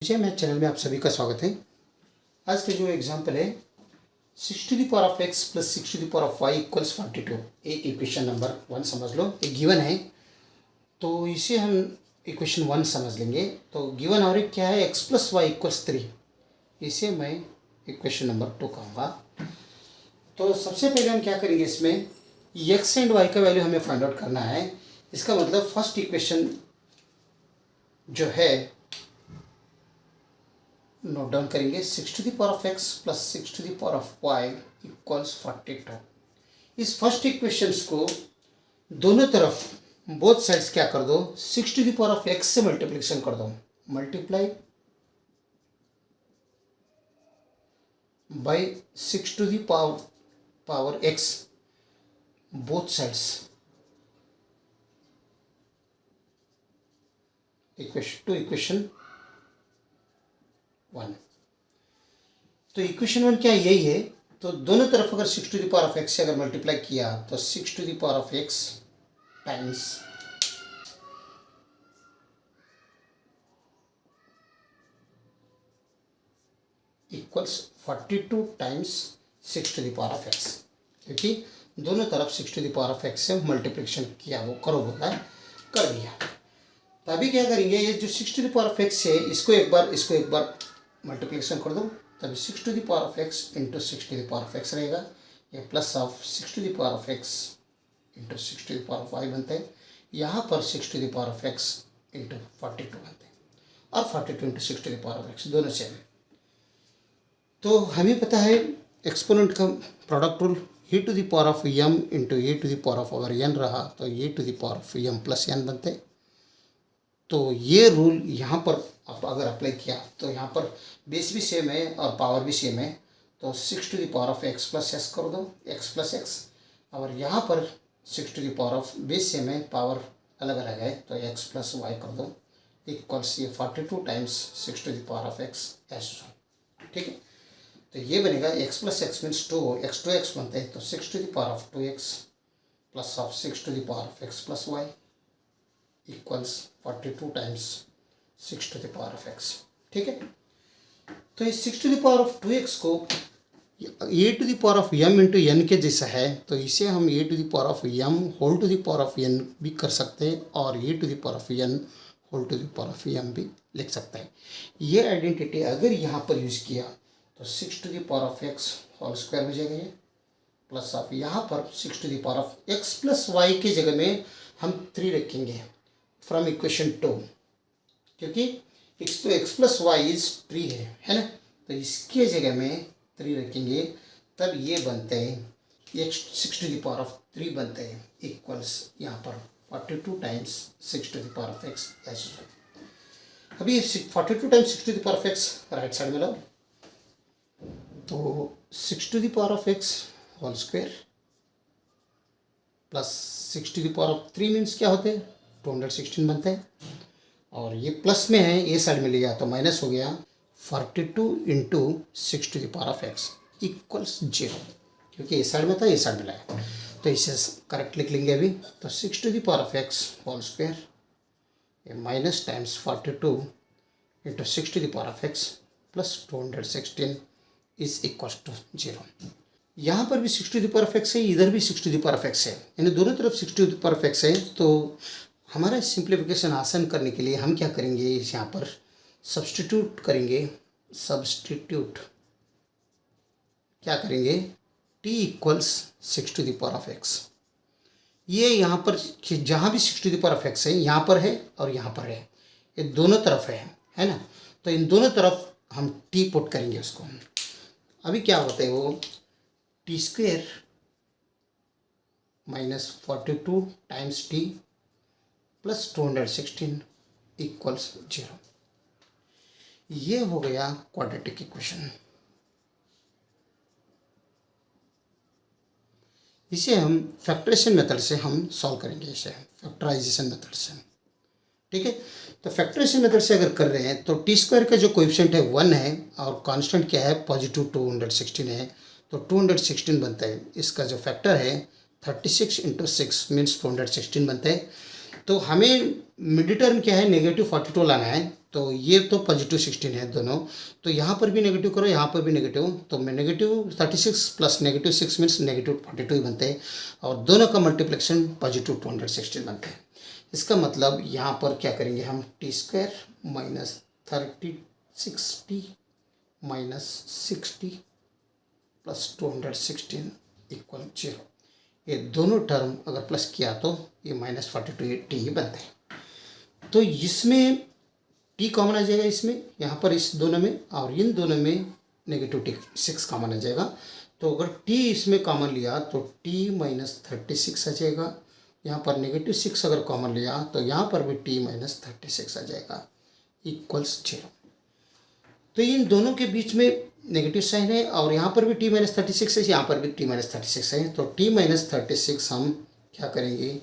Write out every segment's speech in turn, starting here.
विजय math channel में आप सभी का स्वागत है। आज का जो एग्जाम्पल है 6 to the power of x plus 6 to the power of y equals 42। एक इक्वेशन नंबर 1 समझ लो, एक गिवन है तो इसे हम इक्वेशन 1 समझ लेंगे। तो गिवन और एक क्या है, x प्लस वाई इक्वल्स 3, इसे मैं इक्वेशन नंबर 2 कहूँगा। तो सबसे पहले हम क्या करेंगे, इसमें x एंड y का वैल्यू हमें फाइंड आउट करना है। इसका मतलब फर्स्ट इक्वेशन जो है नोट डाउन करेंगे, 6 to the power of x plus 6 to the power of y equals 42। इस फर्स्ट इक्वेशंस को दोनों तरफ बोथ साइड्स क्या कर दो, 6 to the power of x से मल्टीप्लिकेशन कर दो, multiply by 6 to the power x both sides. Equation to equation 1। तो इक्वेशन 1 क्या यही है। तो दोनों तरफ अगर 6 to the power of x से अगर मल्टीप्लाई किया तो 6 to the power of x times equals 42 times 6 to the power of x, क्योंकि दोनों तरफ 6 to the power of x से मल्टीप्लिकेशन किया, वो करो बोला है, कर दिया। तो अभी क्या करेंगे, ये जो 6 to the power of x है इसको एक बार मल्टीप्लिकेशन कर दो, तभी 6 to the power of x into 6 to the power of x रहेगा। ये plus of 6 to the power of x into 6 to the power of y बनते हैं। यहाँ पर 6 to the power of x into 42 बनते हैं, और 42 into 6 to the power of x दोनों सेम। तो हमें पता है एक्सपोनेंट का product rule, e to the power of m into e to the power of अगर n रहा तो e to the power of m plus n बनते हैं। तो ये रूल यहाँ पर आप अगर अप्लाई किया तो यहाँ पर बेस भी सेम है और पावर भी सेम है। तो 6 to the power of x plus s कर दो, x प्लस x, और यहाँ पर 6 to the power of base same है, पावर अलग अलग है, तो x प्लस y कर दो इक्वल्स ये 42 times 6 to the power of x s। ठीक है, तो ये बनेगा x plus x means 2, x to x बनते हैं, तो 6 to the power of 2x plus of 6 to the power of x plus y equals 42 times 6 to the power of x। ठीक है, तो इस 6 to the power of 2x को A to the power of m into N के जैसा है, तो इसे हम A to the power of m whole to the power of n भी कर सकते हैं, और A to the power of n whole to the power of m भी लिख सकते हैं। ये आइडेंटिटी अगर यहाँ पर यूज़ किया तो 6 to the power of x whole square हो जाएगा, ये प्लस ऑफ यहाँ पर 6 to the power of x plus y की जगह में हम 3 रखेंगे फ्रॉम इक्वेशन 2, क्योंकि x प्लस वाई इज 3 है ना। तो इसके जगह में 3 रखेंगे, तब ये बनते हैं x 6 to the power of 3 बनते हैं इक्वल्स यहाँ पर 42 times 6 to the power of x एस। अभी 42 times 6 to the power of x right side में लो, तो 6 to the power of x whole square plus 6 to the power of 3 means क्या होते हैं 216 बनते हैं, और ये प्लस में है, ये साइड में लिया तो माइनस हो गया 42 into 6 to the power of x equals 0, क्योंकि ये साइड में था, ये साइड में लाया, तो इसे करेक्ट लिख लेंगे अभी। तो 6 to the power of x whole square ये minus times 42 into 6 to the power of x plus 216 is equals to 0। यहाँ पर भी 6 to the power of x है, इधर भी 6 to the power of x है, यानी दोनों तरफ 6 to the power of x है। तो हमारा सिंप्लीफिकेशन आसान करने के लिए हम क्या करेंगे, इस यहाँ पर सब्स्टिट्यूट करेंगे, क्या करेंगे t equals 6 to the power of x। ये यहाँ पर जहाँ भी 6 to the power of x है, यहाँ पर है और यहाँ पर है, ये दोनों तरफ है ना। तो इन दोनों तरफ हम t पुट करेंगे उसको। अभी क्या होता है, वो T square minus 42 times T plus 216 equals 0। ये हो गया क्वाड्रेटिक इक्वेशन। इसे हम फैक्टराइजेशन मेथड से हम सॉल्व करेंगे, इसे फैक्टराइजेशन मेथड से। ठीक है, तो फैक्टराइजेशन मेथड से अगर कर रहे हैं तो टी स्क्वायर का जो कोएफिशिएंट है 1 है, और कांस्टेंट क्या है पॉजिटिव 216 है, तो 216 बनता है। इसका जो फैक्टर है 36 इंटू 6 मीन्स 216 बनता है। तो हमें मिड टर्म क्या है, -42 लाना है, तो ये तो पॉजिटिव 16 है दोनों, तो यहाँ पर भी नेगेटिव करो, यहाँ पर भी नेगेटिव, तो मैं negative 36 plus negative 6 means negative 42 ही बनते हैं, और दोनों का मल्टीप्लिकेशन पॉजिटिव 216 बनते हैं। इसका मतलब यहाँ पर क्या करेंगे हम, T square minus 36t minus 6t plus 216 equal 0। ये दोनों टर्म अगर प्लस किया तो ये माइनस 42t ही बनते हैं। तो इसमें t कॉमन आ जाएगा, इसमें यहाँ पर इस दोनों में, और इन दोनों में नेगेटिव टी 6 कॉमन आ जाएगा। तो अगर t इसमें कॉमन लिया तो t माइनस 36 आ जाएगा। यहाँ पर नेगेटिव 6 अगर कॉमन लिया तो यहाँ पर भी t माइनस 36 आ जाएगा इक्वल्स 0। तो इन दोनों के बीच में नेगेटिव साइन है, और यहाँ पर भी t माइनस 36 है, यहाँ पर भी t माइनस 36 है। तो t माइनस 36 हम क्या करेंगे,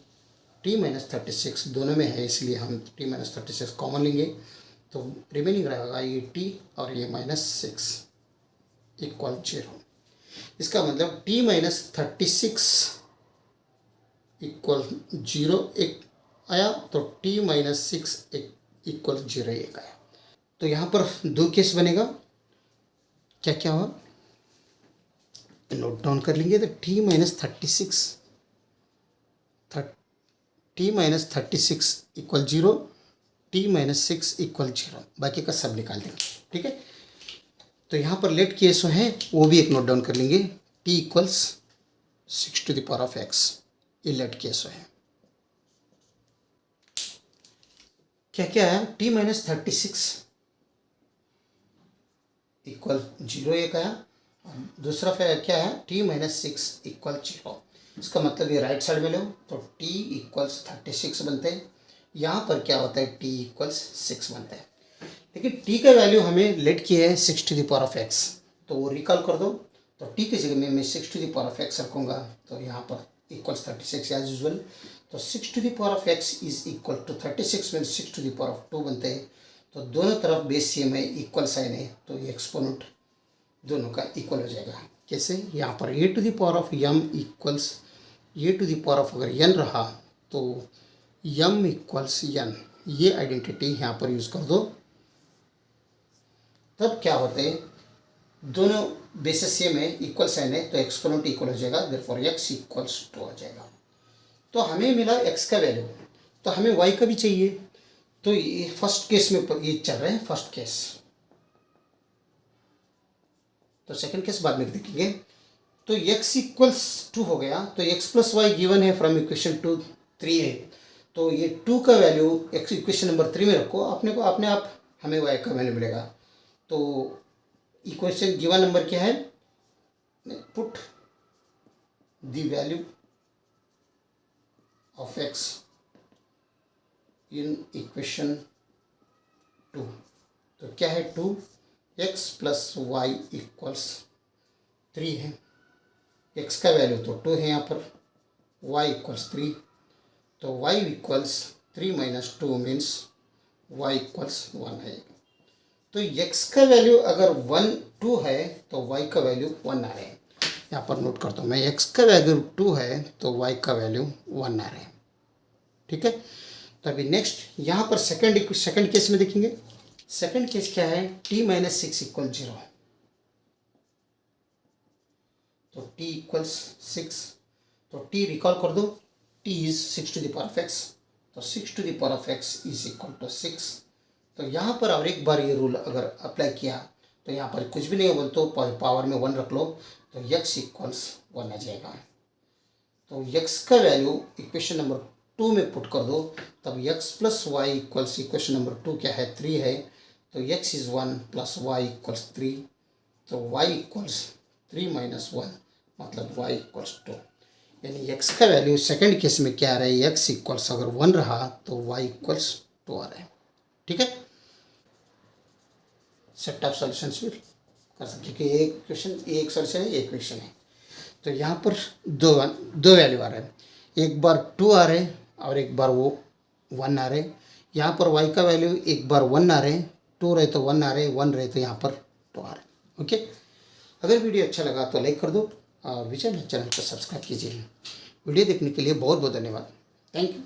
t माइनस 36 दोनों में है, इसलिए हम t माइनस 36 कॉमन लेंगे, तो रिमेनिंग रहेगा ये t और ये माइनस 6 इक्वल 0। इसका मतलब t माइनस 36 इक्वल 0 एक आया, तो t माइनस 6 इक्वल 0 एक आया। तो यहाँ पर दो केस बनेगा, क्या क्या हुआ नोट डाउन कर लेंगे। तो t minus 36 equal 0, t minus 6 equal 0, बाकी का सब निकाल देंगे, ठीक है। तो यहाँ पर लेट केस है वो भी एक नोट डाउन कर लेंगे, t equals 6 to the power of x, ये लेट केस है। क्या क्या है, t माइनस 36 इक्वल 0 एक आया, दूसरा फिर क्या है, t माइनस 6 इक्वल 0। इसका मतलब ये राइट साइड में लो तो t इक्वल्स 36 बनते हैं, यहाँ पर क्या होता है t इक्वल्स 6 बनता है। लेकिन t का वैल्यू हमें लेट किया है 6 to the power of x, तो वो रिकॉल कर दो। तो t की जगह में मैं 6 to the power of x रखूँगा, तो यहाँ पर इक्वल्स 36 एज यूजल। तो 6 to the power of x is equal to 36 में 6 टू द पावर ऑफ 2 बनते हैं। तो दोनों तरफ बेस सेम है, इक्वल साइन है, तो ये एक्सपोनेंट दोनों का इक्वल हो जाएगा। कैसे, यहाँ पर a to the power of m equals a to the power of अगर n रहा तो m इक्वल्स n, ये आइडेंटिटी यहाँ पर यूज़ कर दो। तब क्या होते हैं, दोनों बेसिस सेम है, इक्वल साइन है, तो एक्सपोनेंट इक्वल हो जाएगा, देयरफॉर x इक्वल्स 2 हो जाएगा। तो हमें मिला x का वैल्यू, तो हमें y का भी चाहिए। तो ये फर्स्ट केस में ये चल रहा है, फर्स्ट केस, तो सेकंड केस बाद में देखेंगे। तो x इक्वल्स 2 हो गया, तो x प्लस वाई गिवन है फ्रॉम इक्वेशन 2 3 है, तो ये 2 का वैल्यू x इक्वेशन नंबर 3 में रखो, अपने आप हमें y का वैल्यू मिलेगा। तो इक्वेशन गिवन नंबर क्या है, put the value of x in equation 2, तो क्या है 2x प्लस वाई इक्वल्स 3 है। x का वैल्यू तो 2 है यहाँ पर, y इक्वल्स 3, तो y equals 3 minus 2 means y equals 1 है। तो x का वैल्यू अगर 2 है तो y का वैल्यू 1 आ रहा है। यहाँ पर नोट करता हूँ मैं, x का वैल्यू 2 है तो y का वैल्यू 1 आ रहा है, ठीक है। तो अभी नेक्स्ट यहाँ पर सेकंड केस में देखेंगे। सेकंड केस क्या है, t माइनस 6 इक्वल 0, तो t इक्वल्स 6, तो t रिकॉल कर दो, t is 6 to the power of x, तो 6 to the power of x is equal to 6। तो यहाँ पर और एक बार ये रूल अगर अप्लाई किया तो यहाँ पर कुछ भी नहीं बोल तो पावर में 1 रख लो, तो x इक्वल्स 1 आ जाएगा। तो x का वैल्यू इक्वेशन नंबर 2 में पुट कर दो, तब x plus y equals equation number 2 क्या है 3 है, तो x is 1 plus y equals 3, तो y इक्वल्स 3 माइनस 1 मतलब y इक्वल्स 2। यानी x का वैल्यू सेकंड केस में क्या आ रहा है, x इक्वल्स अगर 1 रहा तो y इक्वल्स 2 आ रहा है, ठीक है। सेट ऑफ सॉल्यूशंस भी कर सकते कि एक क्वेश्चन एक सॉल्यूशन है, एक क्वेश्चन है। तो यहाँ पर दो वैल्यू आ रहा है, एक बार 2 आ रहे हैं और एक बार वो 1 आ रहे हैं। यहाँ पर y का वैल्यू एक बार 1 आ रहे हैं, 2 रहे तो 1 आ रहे हैं, 1 रहे तो यहाँ पर 2 आ रहे हैं, ओके। अगर वीडियो अच्छा लगा तो लाइक कर दो और चैनल को सब्सक्राइब कीजिए। वीडियो देखने के लिए बहुत बहुत धन्यवाद, थैंक यू।